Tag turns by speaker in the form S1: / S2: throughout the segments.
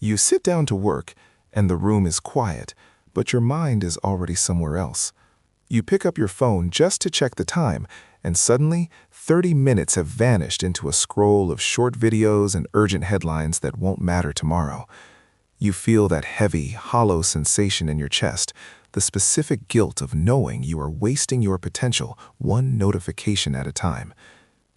S1: You sit down to work, and the room is quiet, but your mind is already somewhere else. You pick up your phone just to check the time, and suddenly 30 minutes have vanished into a scroll of short videos and urgent headlines that won't matter tomorrow. You feel that heavy, hollow sensation in your chest, the specific guilt of knowing you are wasting your potential one notification at a time.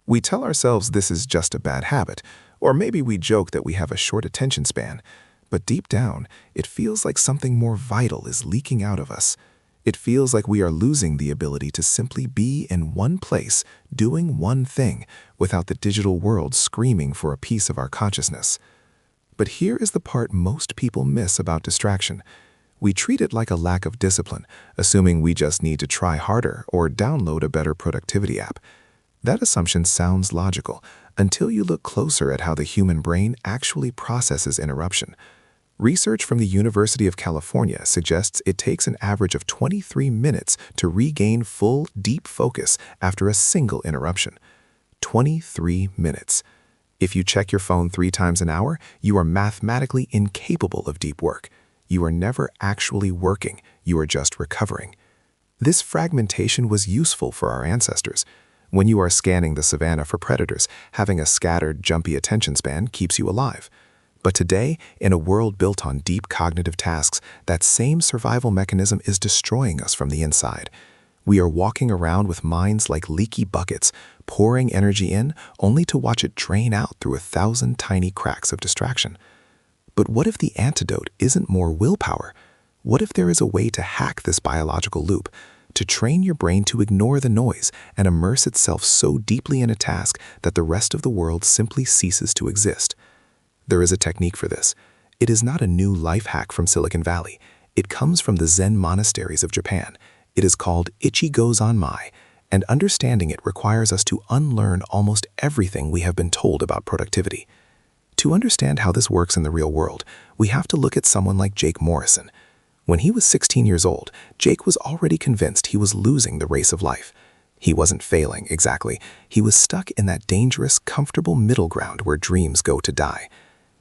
S1: We tell ourselves this is just a bad habit, or maybe we joke that we have a short attention span, but deep down, it feels like something more vital is leaking out of us. It feels like we are losing the ability to simply be in one place, doing one thing, without the digital world screaming for a piece of our consciousness. But here is the part most people miss about distraction. We treat it like a lack of discipline, assuming we just need to try harder or download a better productivity app. That assumption sounds logical until you look closer at how the human brain actually processes interruption. Research from the University of California suggests it takes an average of 23 minutes to regain full, deep focus after a single interruption. 23 minutes. If you check your phone 3 times an hour, you are mathematically incapable of deep work. You are never actually working, you are just recovering. This fragmentation was useful for our ancestors. When you are scanning the savannah for predators, having a scattered, jumpy attention span keeps you alive. But today, in a world built on deep cognitive tasks, that same survival mechanism is destroying us from the inside. We are walking around with minds like leaky buckets, pouring energy in only to watch it drain out through 1,000 tiny cracks of distraction. But what if the antidote isn't more willpower? What if there is a way to hack this biological loop, to train your brain to ignore the noise and immerse itself so deeply in a task that the rest of the world simply ceases to exist? There is a technique for this. It is not a new life hack from Silicon Valley. It comes from the Zen monasteries of Japan. It is called Ichigo Zanmai, and understanding it requires us to unlearn almost everything we have been told about productivity. To understand how this works in the real world, we have to look at someone like Jake Morrison. When he was 16 years old, Jake was already convinced he was losing the race of life. He wasn't failing, exactly. He was stuck in that dangerous, comfortable middle ground where dreams go to die.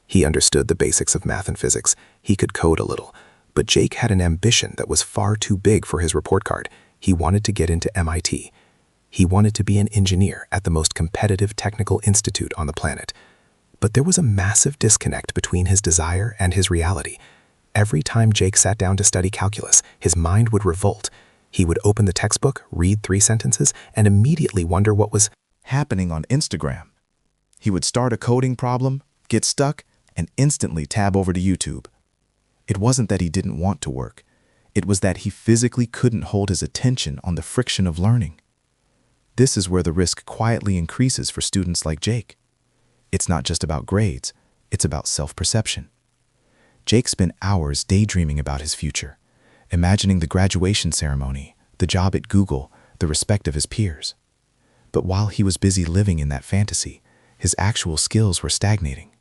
S1: He understood the basics of math and physics. He could code a little. But Jake had an ambition that was far too big for his report card. He wanted to get into MIT. He wanted to be an engineer at the most competitive technical institute on the planet. But there was a massive disconnect between his desire and his reality. Every time Jake sat down to study calculus, his mind would revolt. He would open the textbook, read 3 sentences, and immediately wonder what was
S2: happening on Instagram. He would start a coding problem, get stuck, and instantly tab over to YouTube. It wasn't that he didn't want to work. It was that he physically couldn't hold his attention on the friction of learning. This is where the risk quietly increases for students like Jake. It's not just about grades, it's about self-perception. Jake spent hours daydreaming about his future, imagining the graduation ceremony, the job at Google, the respect of his peers. But while he was busy living in that fantasy, his actual skills were stagnating.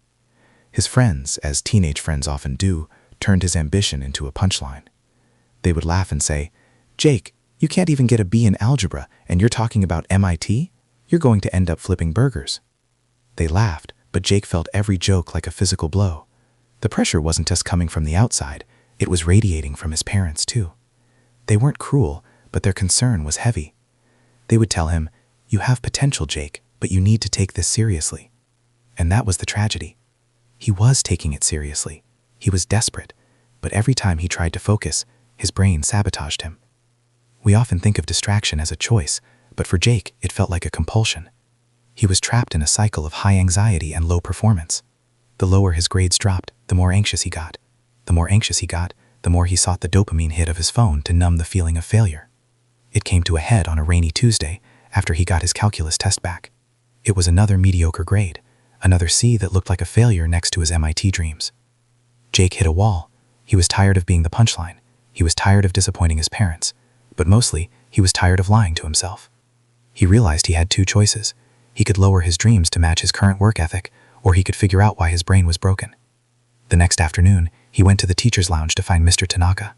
S2: His friends, as teenage friends often do, turned his ambition into a punchline. They would laugh and say, "Jake, you can't even get a B in algebra, and you're talking about MIT? You're going to end up flipping burgers." They laughed, but Jake felt every joke like a physical blow. The pressure wasn't just coming from the outside, it was radiating from his parents too. They weren't cruel, but their concern was heavy. They would tell him, "You have potential, Jake, but you need to take this seriously." And that was the tragedy. He was taking it seriously. He was desperate, but every time he tried to focus, his brain sabotaged him. We often think of distraction as a choice, but for Jake, it felt like a compulsion. He was trapped in a cycle of high anxiety and low performance. The lower his grades dropped, the more anxious he got. The more anxious he got, the more he sought the dopamine hit of his phone to numb the feeling of failure. It came to a head on a rainy Tuesday after he got his calculus test back. It was another mediocre grade, another C that looked like a failure next to his MIT dreams. Jake hit a wall. He was tired of being the punchline. He was tired of disappointing his parents. But mostly, he was tired of lying to himself. He realized he had 2 choices. He could lower his dreams to match his current work ethic, or he could figure out why his brain was broken. The next afternoon, he went to the teacher's lounge to find Mr. Tanaka.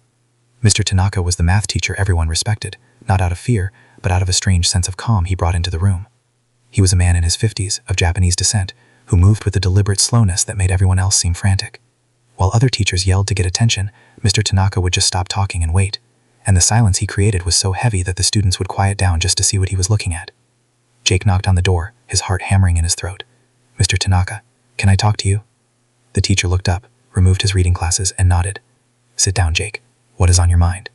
S2: Mr. Tanaka was the math teacher everyone respected, not out of fear, but out of a strange sense of calm he brought into the room. He was a man in his 50s, of Japanese descent, who moved with a deliberate slowness that made everyone else seem frantic. While other teachers yelled to get attention, Mr. Tanaka would just stop talking and wait. And the silence he created was so heavy that the students would quiet down just to see what he was looking at. Jake knocked on the door, his heart hammering in his throat. "Mr. Tanaka, can I talk to you?" The teacher looked up, removed his reading glasses, and nodded. "Sit down, Jake. What is on your mind?"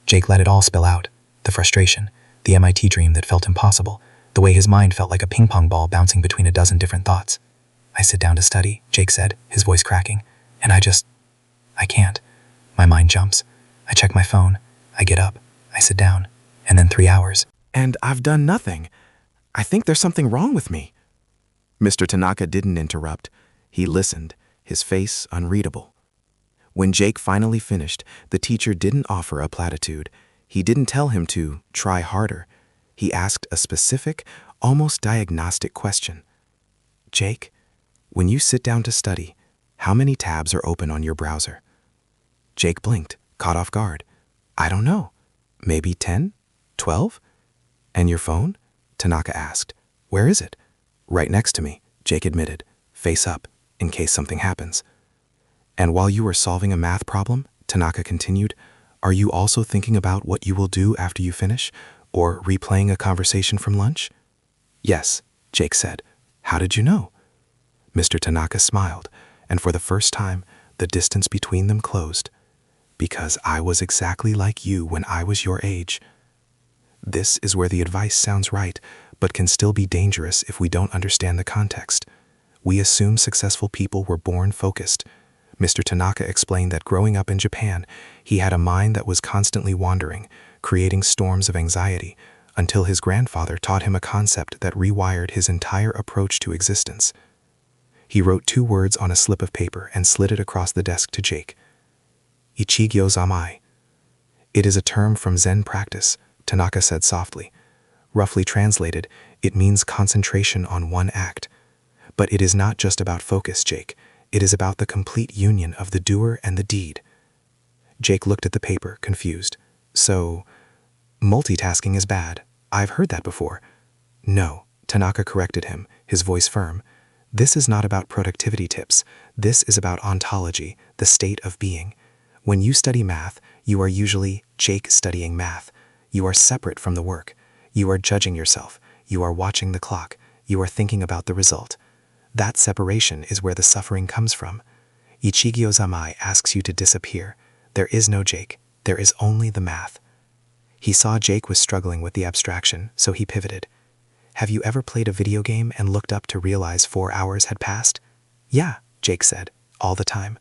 S2: Jake let it all spill out. The frustration, the MIT dream that felt impossible, the way his mind felt like a ping-pong ball bouncing between a dozen different thoughts. "I sit down to study," Jake said, his voice cracking, "and I can't. My mind jumps. I check my phone. I get up. I sit down. And then 3 hours.
S3: And I've done nothing. I think there's something wrong with me." Mr. Tanaka didn't interrupt. He listened, his face unreadable. When Jake finally finished, the teacher didn't offer a platitude. He didn't tell him to try harder. He asked a specific, almost diagnostic question. "Jake, when you sit down to study, how many tabs are open on your browser?" Jake blinked, caught off guard. "I don't know. Maybe 10? 12? "And your phone?" Tanaka asked. "Where is it?" "Right next to me," Jake admitted, face up, in case something happens. "And while you are solving a math problem," Tanaka continued, "are you also thinking about what you will do after you finish, or replaying a conversation from lunch?" "Yes," Jake said. "How did you know?" Mr. Tanaka smiled, and for the first time, the distance between them closed. "Because I was exactly like you when I was your age." This is where the advice sounds right, but can still be dangerous if we don't understand the context. We assume successful people were born focused. Mr. Tanaka explained that growing up in Japan, he had a mind that was constantly wandering, creating storms of anxiety, until his grandfather taught him a concept that rewired his entire approach to existence. He wrote 2 words on a slip of paper and slid it across the desk to Jake. "Ichigyo zamai." "It is a term from Zen practice," Tanaka said softly. "Roughly translated, it means concentration on one act. But it is not just about focus, Jake. It is about the complete union of the doer and the deed." Jake looked at the paper, confused. "So, multitasking is bad. I've heard that before." "No," Tanaka corrected him, his voice firm. "This is not about productivity tips. This is about ontology, the state of being. When you study math, you are usually Jake studying math. You are separate from the work. You are judging yourself. You are watching the clock. You are thinking about the result. That separation is where the suffering comes from. Ichigyo zamai asks you to disappear. There is no Jake. There is only the math." He saw Jake was struggling with the abstraction, so he pivoted. "Have you ever played a video game and looked up to realize 4 hours had passed?" "Yeah," Jake said, "all the time."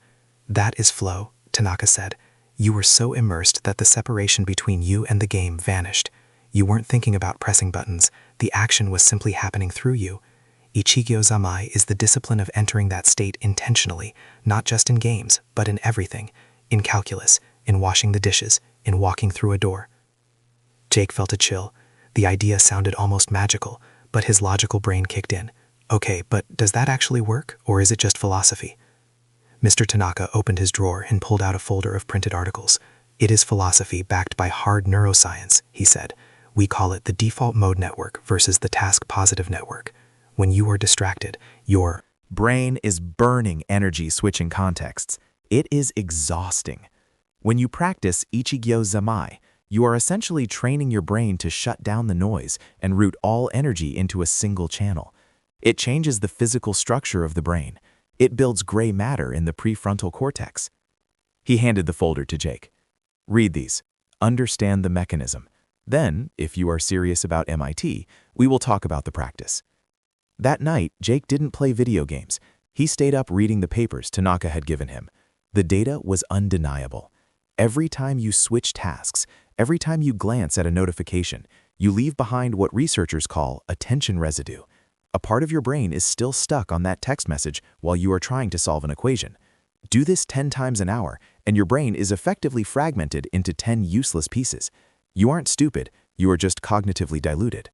S3: "That is flow," Tanaka said. "You were so immersed that the separation between you and the game vanished. You weren't thinking about pressing buttons. The action was simply happening through you. Ichigyo zamai is the discipline of entering that state intentionally, not just in games, but in everything. In calculus, in washing the dishes, in walking through a door." Jake felt a chill. The idea sounded almost magical, but his logical brain kicked in. "Okay, but does that actually work, or is it just philosophy?" Mr. Tanaka opened his drawer and pulled out a folder of printed articles. "It is philosophy backed by hard neuroscience," he said. "We call it the default mode network versus the task positive network. When you are distracted, your
S2: Brain is burning energy switching contexts. It is exhausting. When you practice Ichigyo zamai, you are essentially training your brain to shut down the noise and route all energy into a single channel. It changes the physical structure of the brain. It builds gray matter in the prefrontal cortex." He handed the folder to Jake. "Read these. Understand the mechanism. Then, if you are serious about MIT, we will talk about the practice." That night, Jake didn't play video games. He stayed up reading the papers Tanaka had given him. The data was undeniable. Every time you switch tasks, every time you glance at a notification, you leave behind what researchers call attention residue. A part of your brain is still stuck on that text message while you are trying to solve an equation. Do this 10 times an hour, and your brain is effectively fragmented into 10 useless pieces. You aren't stupid, you are just cognitively diluted.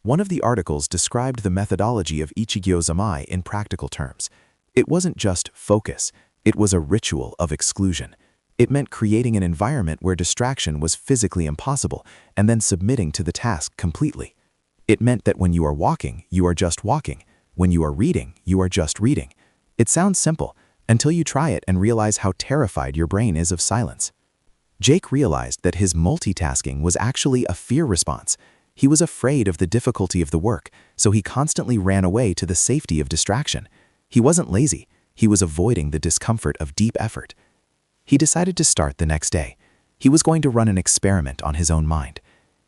S2: One of the articles described the methodology of Ichigyo zamai in practical terms. It wasn't just focus, it was a ritual of exclusion. It meant creating an environment where distraction was physically impossible and then submitting to the task completely. It meant that when you are walking, you are just walking. When you are reading, you are just reading. It sounds simple, until you try it and realize how terrified your brain is of silence. Jake realized that his multitasking was actually a fear response. He was afraid of the difficulty of the work, so he constantly ran away to the safety of distraction. He wasn't lazy, he was avoiding the discomfort of deep effort. He decided to start the next day. He was going to run an experiment on his own mind.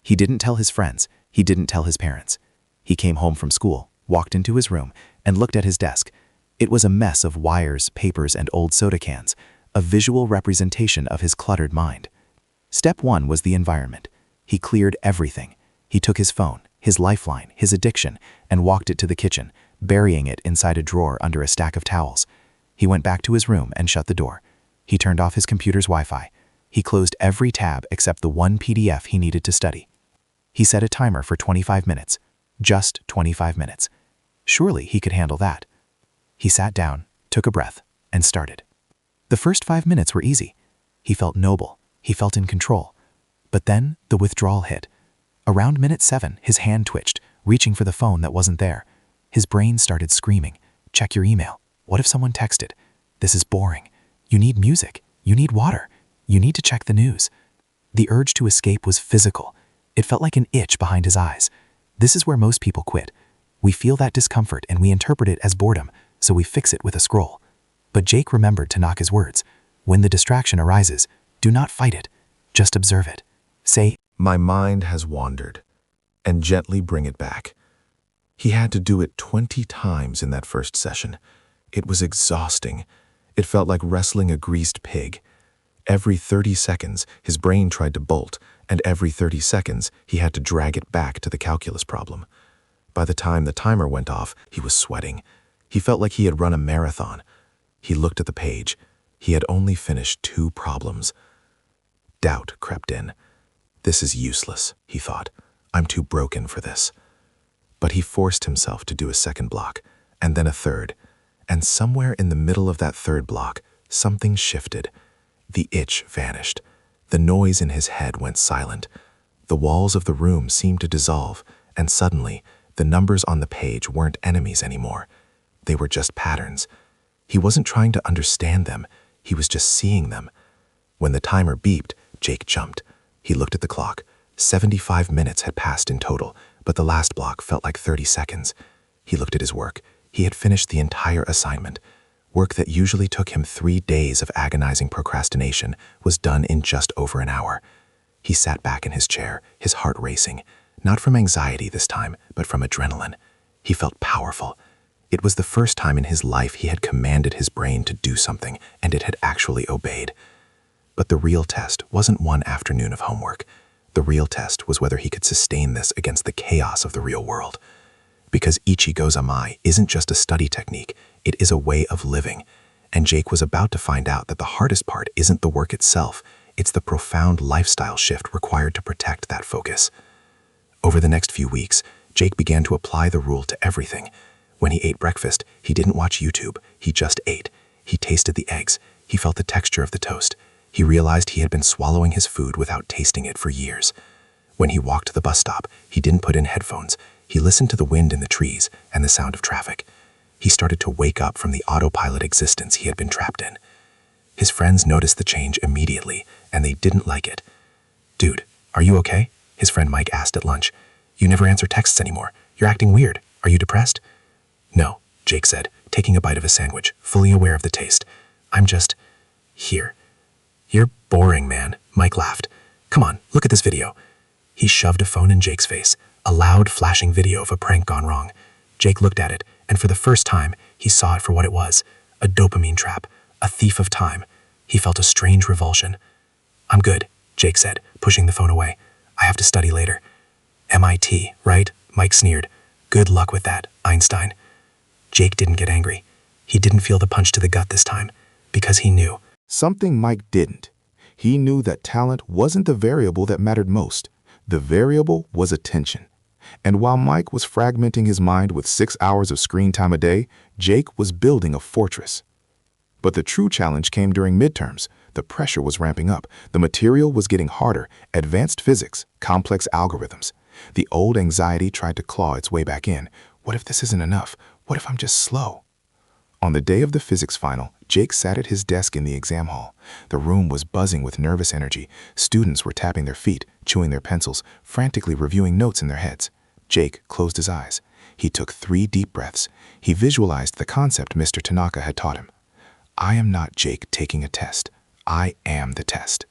S2: He didn't tell his friends, he didn't tell his parents. He came home from school, walked into his room, and looked at his desk. It was a mess of wires, papers, and old soda cans, a visual representation of his cluttered mind. Step 1 was the environment. He cleared everything. He took his phone, his lifeline, his addiction, and walked it to the kitchen, burying it inside a drawer under a stack of towels. He went back to his room and shut the door. He turned off his computer's Wi-Fi. He closed every tab except the one PDF he needed to study. He set a timer for 25 minutes. Just 25 minutes. Surely he could handle that. He sat down, took a breath, and started. The first 5 minutes were easy. He felt noble. He felt in control. But then the withdrawal hit. Around minute 7, his hand twitched, reaching for the phone that wasn't there. His brain started screaming, "Check your email. What if someone texted? This is boring. You need music. You need water. You need to check the news." The urge to escape was physical. It felt like an itch behind his eyes. This is where most people quit. We feel that discomfort and we interpret it as boredom, so we fix it with a scroll. But Jake remembered Tanaka's words. When the distraction arises, do not fight it. Just observe it. Say,
S1: "My mind has wandered," and gently bring it back. He had to do it 20 times in that first session. It was exhausting. It felt like wrestling a greased pig. Every 30 seconds, his brain tried to bolt, and every 30 seconds, he had to drag it back to the calculus problem. By the time the timer went off, he was sweating. He felt like he had run a marathon. He looked at the page. He had only finished 2 problems. Doubt crept in. This is useless, he thought. I'm too broken for this. But he forced himself to do a second block, and then a third. And somewhere in the middle of that third block, something shifted. The itch vanished. The noise in his head went silent. The walls of the room seemed to dissolve, and suddenly, the numbers on the page weren't enemies anymore. They were just patterns. He wasn't trying to understand them. He was just seeing them. When the timer beeped, Jake jumped. He looked at the clock. 75 minutes had passed in total, but the last block felt like 30 seconds. He looked at his work. He had finished the entire assignment. Work that usually took him 3 days of agonizing procrastination was done in just over an hour. He sat back in his chair, his heart racing, not from anxiety this time, but from adrenaline. He felt powerful. It was the first time in his life he had commanded his brain to do something, and it had actually obeyed. But the real test wasn't one afternoon of homework. The real test was whether he could sustain this against the chaos of the real world. Because Ichigo Zamai isn't just a study technique, it is a way of living. And Jake was about to find out that the hardest part isn't the work itself, it's the profound lifestyle shift required to protect that focus. Over the next few weeks, Jake began to apply the rule to everything. When he ate breakfast, he didn't watch YouTube, he just ate. He tasted the eggs, he felt the texture of the toast. He realized he had been swallowing his food without tasting it for years. When he walked to the bus stop, he didn't put in headphones. He listened to the wind in the trees and the sound of traffic. He started to wake up from the autopilot existence he had been trapped in. His friends noticed the change immediately, and they didn't like it. "Dude, are you okay?" his friend Mike asked at lunch. "You never answer texts anymore. You're acting weird. Are you depressed?" "No," Jake said, taking a bite of a sandwich, fully aware of the taste. "I'm just here." "You're boring, man," Mike laughed. "Come on, look at this video." He shoved a phone in Jake's face, a loud, flashing video of a prank gone wrong. Jake looked at it, and for the first time, he saw it for what it was, a dopamine trap, a thief of time. He felt a strange revulsion. "I'm good," Jake said, pushing the phone away. "I have to study later." "MIT, right?" Mike sneered. "Good luck with that, Einstein." Jake didn't get angry. He didn't feel the punch to the gut this time, because he knew. Something Mike didn't. He knew that talent wasn't the variable that mattered most. The variable was attention. And while Mike was fragmenting his mind with 6 hours of screen time a day, Jake was building a fortress. But the true challenge came during midterms. The pressure was ramping up. The material was getting harder. Advanced physics, complex algorithms. The old anxiety tried to claw its way back in. What if this isn't enough? What if I'm just slow? On the day of the physics final, Jake sat at his desk in the exam hall. The room was buzzing with nervous energy. Students were tapping their feet, chewing their pencils, frantically reviewing notes in their heads. Jake closed his eyes. He took 3 deep breaths. He visualized the concept Mr. Tanaka had taught him. I am not Jake taking a test. I am the test.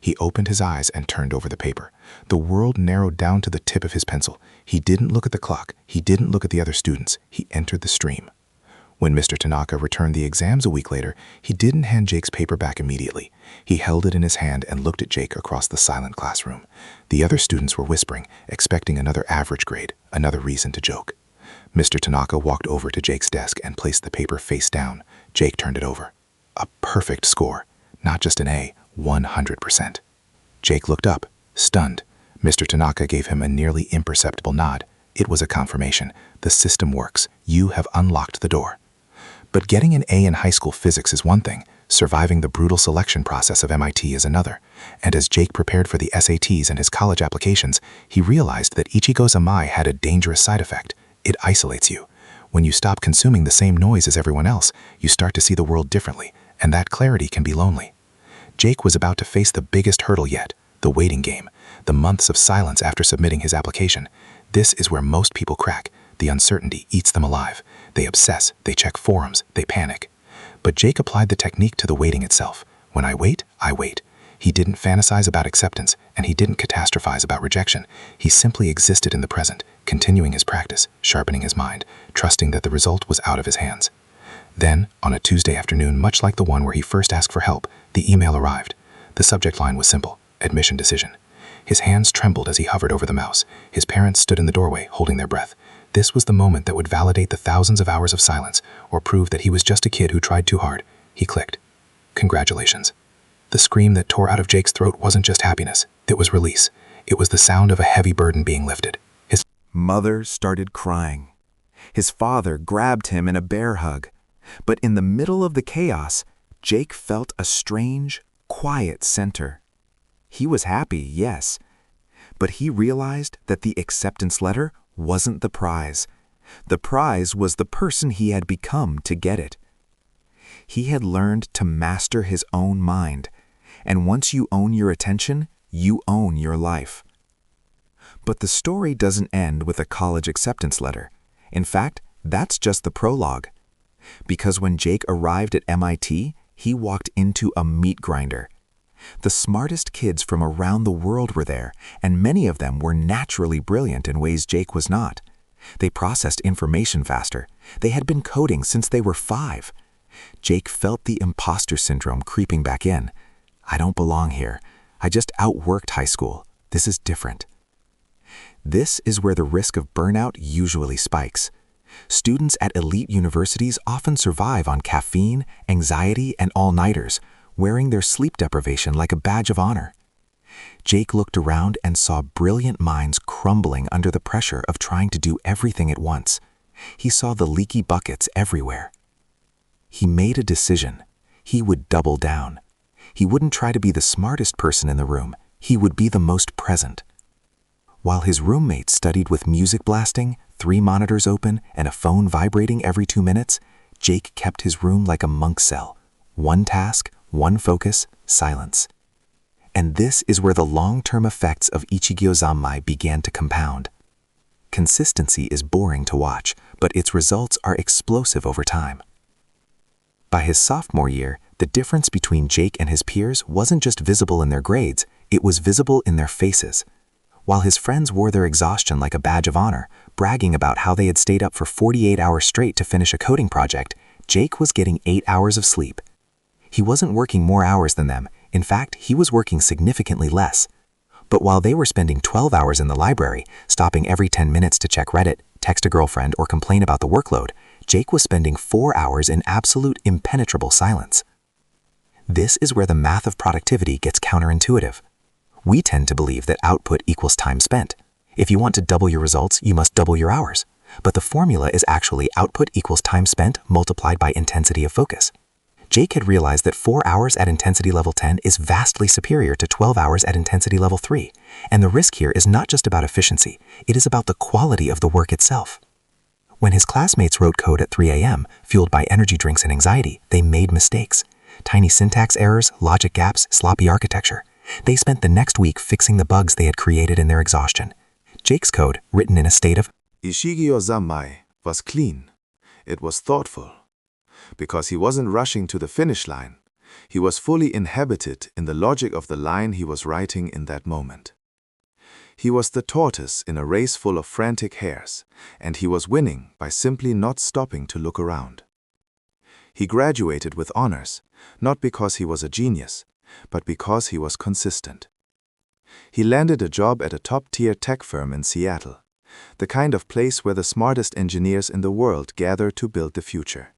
S1: He opened his eyes and turned over the paper. The world narrowed down to the tip of his pencil. He didn't look at the clock. He didn't look at the other students. He entered the stream. When Mr. Tanaka returned the exams a week later, he didn't hand Jake's paper back immediately. He held it in his hand and looked at Jake across the silent classroom. The other students were whispering, expecting another average grade, another reason to joke. Mr. Tanaka walked over to Jake's desk and placed the paper face down. Jake turned it over. A perfect score. Not just an A, 100%. Jake looked up, stunned. Mr. Tanaka gave him a nearly imperceptible nod. It was a confirmation. The system works. You have unlocked the door. But getting an A in high school physics is one thing. Surviving the brutal selection process of MIT is another. And as Jake prepared for the SATs and his college applications, he realized that Ichigo Zamai had a dangerous side effect. It isolates you. When you stop consuming the same noise as everyone else, you start to see the world differently, and that clarity can be lonely. Jake was about to face the biggest hurdle yet, the waiting game, the months of silence after submitting his application. This is where most people crack. The uncertainty eats them alive. They obsess, they check forums, they panic. But Jake applied the technique to the waiting itself. When I wait, I wait. He didn't fantasize about acceptance, and he didn't catastrophize about rejection. He simply existed in the present, continuing his practice, sharpening his mind, trusting that the result was out of his hands. Then, on a Tuesday afternoon much like the one where he first asked for help, the email arrived. The subject line was simple: admission decision. His hands trembled as he hovered over the mouse. His parents stood in the doorway, holding their breath. This was the moment that would validate the thousands of hours of silence, or prove that he was just a kid who tried too hard. He clicked. Congratulations. The scream that tore out of Jake's throat wasn't just happiness. It was release. It was the sound of a heavy burden being lifted. His
S3: mother started crying. His father grabbed him in a bear hug. But in the middle of the chaos, Jake felt a strange, quiet center. He was happy, yes, but he realized that the acceptance letter wasn't the prize. The prize was the person he had become to get it. He had learned to master his own mind, and once you own your attention, you own your life. But the story doesn't end with a college acceptance letter. In fact, that's just the prologue. Because when Jake arrived at MIT, he walked into a meat grinder. The smartest kids from around the world were there, and many of them were naturally brilliant in ways Jake was not. They processed information faster. They had been coding since they were 5. Jake felt the imposter syndrome creeping back in. I don't belong here. I just outworked high school. This is different. This is where the risk of burnout usually spikes. Students at elite universities often survive on caffeine, anxiety, and all-nighters, wearing their sleep deprivation like a badge of honor. Jake looked around and saw brilliant minds crumbling under the pressure of trying to do everything at once. He saw the leaky buckets everywhere. He made a decision. He would double down. He wouldn't try to be the smartest person in the room. He would be the most present. While his roommates studied with music blasting, 3 monitors open, and a phone vibrating every 2 minutes, Jake kept his room like a monk cell. 1 task, 1 focus, silence. And this is where the long-term effects of Ichigo Zanmai began to compound. Consistency is boring to watch, but its results are explosive over time. By his sophomore year, the difference between Jake and his peers wasn't just visible in their grades, it was visible in their faces. While his friends wore their exhaustion like a badge of honor, bragging about how they had stayed up for 48 hours straight to finish a coding project, Jake was getting 8 hours of sleep. He wasn't working more hours than them. In fact, he was working significantly less. But while they were spending 12 hours in the library, stopping every 10 minutes to check Reddit, text a girlfriend, or complain about the workload, Jake was spending 4 hours in absolute impenetrable silence. This is where the math of productivity gets counterintuitive. We tend to believe that output equals time spent. If you want to double your results, you must double your hours. But the formula is actually output equals time spent multiplied by intensity of focus. Jake had realized that 4 hours at intensity level 10 is vastly superior to 12 hours at intensity level 3. And the risk here is not just about efficiency, it is about the quality of the work itself.
S4: When his classmates wrote code at 3 a.m., fueled by energy drinks and anxiety, they made mistakes. Tiny syntax errors, logic gaps, sloppy architecture. They spent the next week fixing the bugs they had created in their exhaustion. Jake's code, written in a state of
S1: Ishigyo Zanmai, was clean. It was thoughtful. Because he wasn't rushing to the finish line, he was fully inhabited in the logic of the line he was writing in that moment. He was the tortoise in a race full of frantic hares, and he was winning by simply not stopping to look around. He graduated with honors, not because he was a genius, but because he was consistent. He landed a job at a top-tier tech firm in Seattle, the kind of place where the smartest engineers in the world gather to build the future.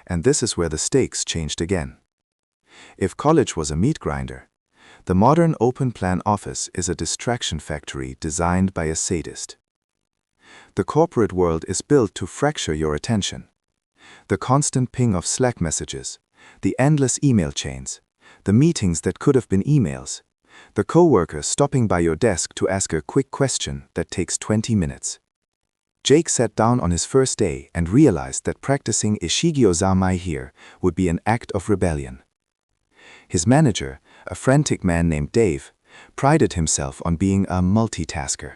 S1: And this is where the stakes changed again. If college was a meat grinder, the modern open-plan office is a distraction factory designed by a sadist. The corporate world is built to fracture your attention. The constant ping of Slack messages, the endless email chains, the meetings that could have been emails, the coworker stopping by your desk to ask a quick question that takes 20 minutes. Jake sat down on his first day and realized that practicing Ishigyo Zanmai here would be an act of rebellion. His manager, a frantic man named Dave, prided himself on being a multitasker.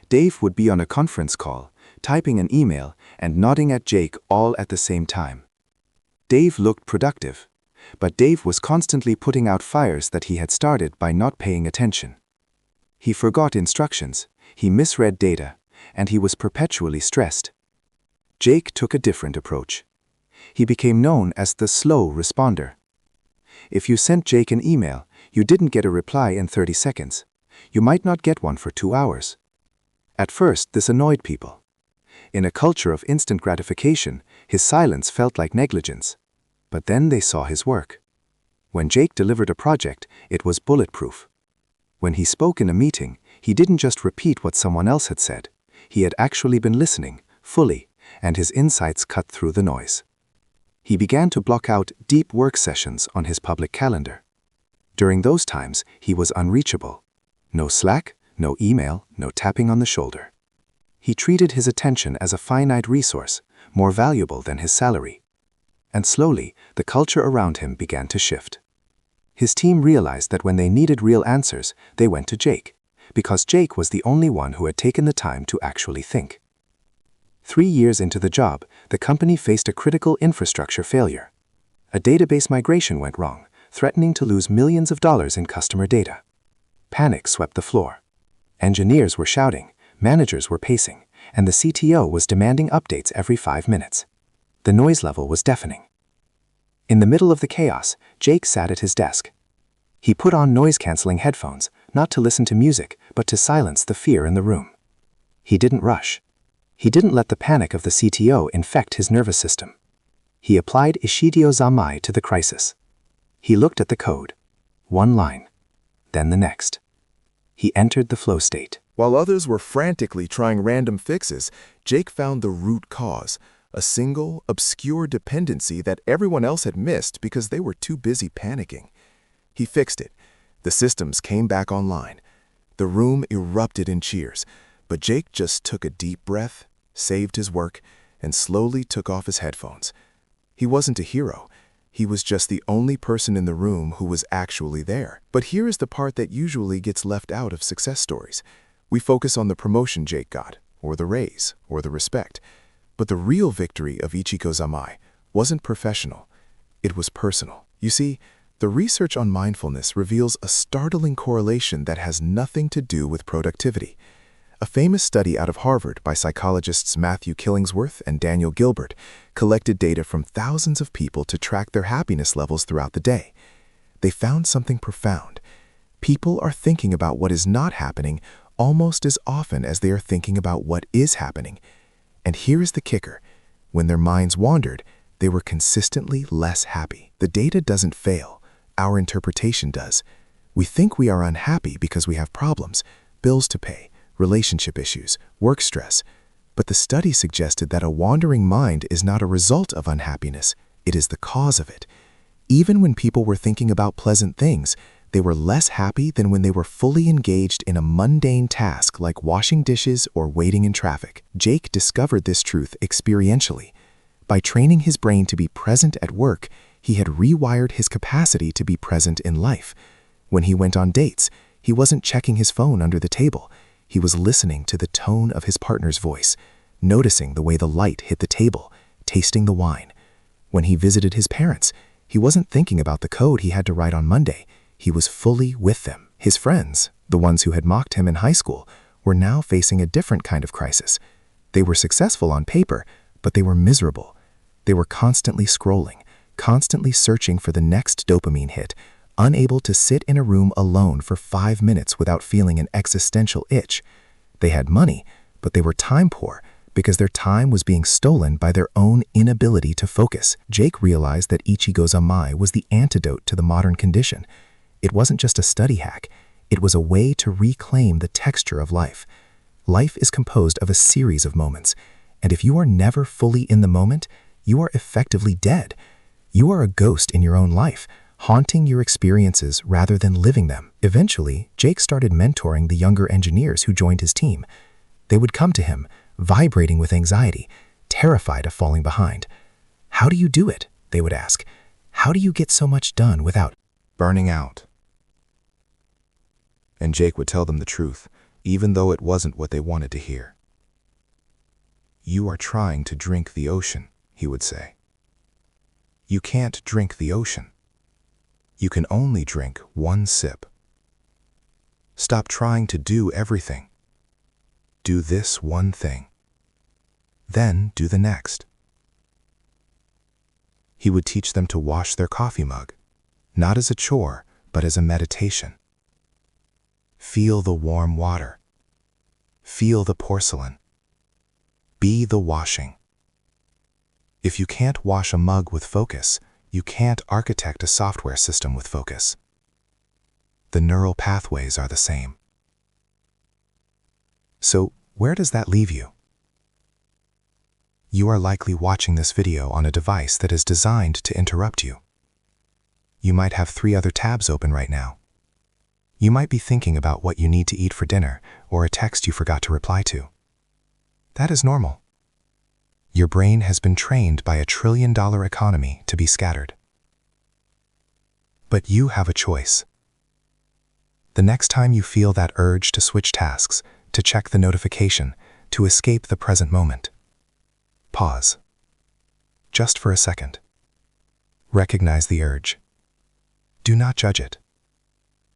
S1: Dave would be on a conference call, typing an email and nodding at Jake all at the same time. Dave looked productive, but Dave was constantly putting out fires that he had started by not paying attention. He forgot instructions, he misread data, and he was perpetually stressed. Jake took a different approach. He became known as the slow responder. If you sent Jake an email, you didn't get a reply in 30 seconds. You might not get one for 2 hours. At first, this annoyed people. In a culture of instant gratification, his silence felt like negligence. But then they saw his work. When Jake delivered a project, it was bulletproof. When he spoke in a meeting, he didn't just repeat what someone else had said. He had actually been listening, fully, and his insights cut through the noise. He began to block out deep work sessions on his public calendar. During those times, he was unreachable. No Slack, no email, no tapping on the shoulder. He treated his attention as a finite resource, more valuable than his salary. And slowly, the culture around him began to shift. His team realized that when they needed real answers, they went to Jake, because Jake was the only one who had taken the time to actually think. 3 years into the job, the company faced a critical infrastructure failure. A database migration went wrong, threatening to lose millions of dollars in customer data. Panic swept the floor. Engineers were shouting, managers were pacing, and the CTO was demanding updates every 5 minutes. The noise level was deafening. In the middle of the chaos, Jake sat at his desk. He put on noise-canceling headphones, not to listen to music, but to silence the fear in the room. He didn't rush. He didn't let the panic of the CTO infect his nervous system. He applied Ishigyo Zanmai to the crisis. He looked at the code. 1 line. Then the next. He entered the flow state.
S2: While others were frantically trying random fixes, Jake found the root cause, a single, obscure dependency that everyone else had missed because they were too busy panicking. He fixed it. The systems came back online. The room erupted in cheers, but Jake just took a deep breath, saved his work, and slowly took off his headphones. He wasn't a hero. He was just the only person in the room who was actually there. But here is the part that usually gets left out of success stories. We focus on the promotion Jake got, or the raise, or the respect. But the real victory of Ishigyo Zanmai wasn't professional. It was personal. You see, the research on mindfulness reveals a startling correlation that has nothing to do with productivity. A famous study out of Harvard by psychologists Matthew Killingsworth and Daniel Gilbert collected data from thousands of people to track their happiness levels throughout the day. They found something profound. People are thinking about what is not happening almost as often as they are thinking about what is happening. And here is the kicker. When their minds wandered, they were consistently less happy. The data doesn't fail. Our interpretation does. We think we are unhappy because we have problems, bills to pay, relationship issues, work stress. But the study suggested that a wandering mind is not a result of unhappiness. It is the cause of it. Even when people were thinking about pleasant things, They were less happy than when they were fully engaged in a mundane task like washing dishes or waiting in traffic. Jake discovered this truth experientially. By training his brain to be present at work, he had rewired his capacity to be present in life. When he went on dates, he wasn't checking his phone under the table. He was listening to the tone of his partner's voice, noticing the way the light hit the table, tasting the wine. When he visited his parents, he wasn't thinking about the code he had to write on Monday. He was fully with them. His friends, the ones who had mocked him in high school, were now facing a different kind of crisis. They were successful on paper, but they were miserable. They were constantly scrolling, constantly searching for the next dopamine hit, unable to sit in a room alone for 5 minutes without feeling an existential itch. They had money, but they were time poor because their time was being stolen by their own inability to focus. Jake realized that Ichigo Zanmai was the antidote to the modern condition. It wasn't just a study hack. It was a way to reclaim the texture of life. Life is composed of a series of moments, and if you are never fully in the moment, you are effectively dead. You are a ghost in your own life, haunting your experiences rather than living them. Eventually, Jake started mentoring the younger engineers who joined his team. They would come to him, vibrating with anxiety, terrified of falling behind. "How do you do it?" they would ask. "How do you get so much done without
S1: burning out?" And Jake would tell them the truth, even though it wasn't what they wanted to hear. "You are trying to drink the ocean," he would say. "You can't drink the ocean. You can only drink one sip. Stop trying to do everything. Do this one thing. Then do the next." He would teach them to wash their coffee mug, not as a chore, but as a meditation. Feel the warm water. Feel the porcelain. Be the washing. If you can't wash a mug with focus, you can't architect a software system with focus. The neural pathways are the same. So, where does that leave you? You are likely watching this video on a device that is designed to interrupt you. You might have 3 other tabs open right now. You might be thinking about what you need to eat for dinner or a text you forgot to reply to. That is normal. Your brain has been trained by a $1 trillion economy to be scattered. But you have a choice. The next time you feel that urge to switch tasks, to check the notification, to escape the present moment, pause. Just for a second. Recognize the urge. Do not judge it.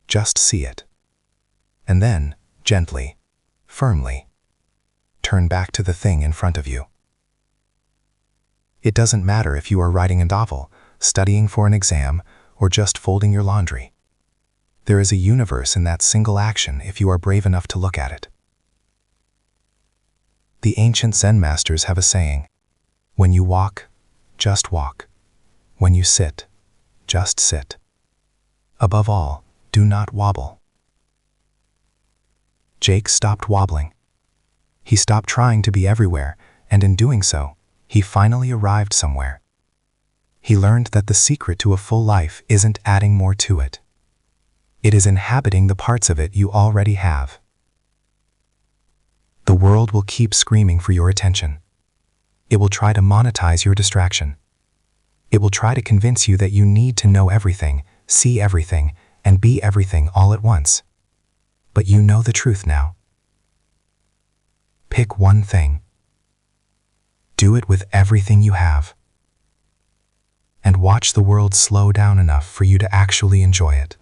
S1: Just see it. And then, gently, firmly, turn back to the thing in front of you. It doesn't matter if you are writing a novel, studying for an exam, or just folding your laundry. There is a universe in that single action if you are brave enough to look at it. The ancient Zen masters have a saying, "When you walk, just walk. When you sit, just sit. Above all, do not wobble." Jake stopped wobbling. He stopped trying to be everywhere, and in doing so, he finally arrived somewhere. He learned that the secret to a full life isn't adding more to it. It is inhabiting the parts of it you already have. The world will keep screaming for your attention. It will try to monetize your distraction. It will try to convince you that you need to know everything, see everything, and be everything all at once. But you know the truth now. Pick one thing. Do it with everything you have. And watch the world slow down enough for you to actually enjoy it.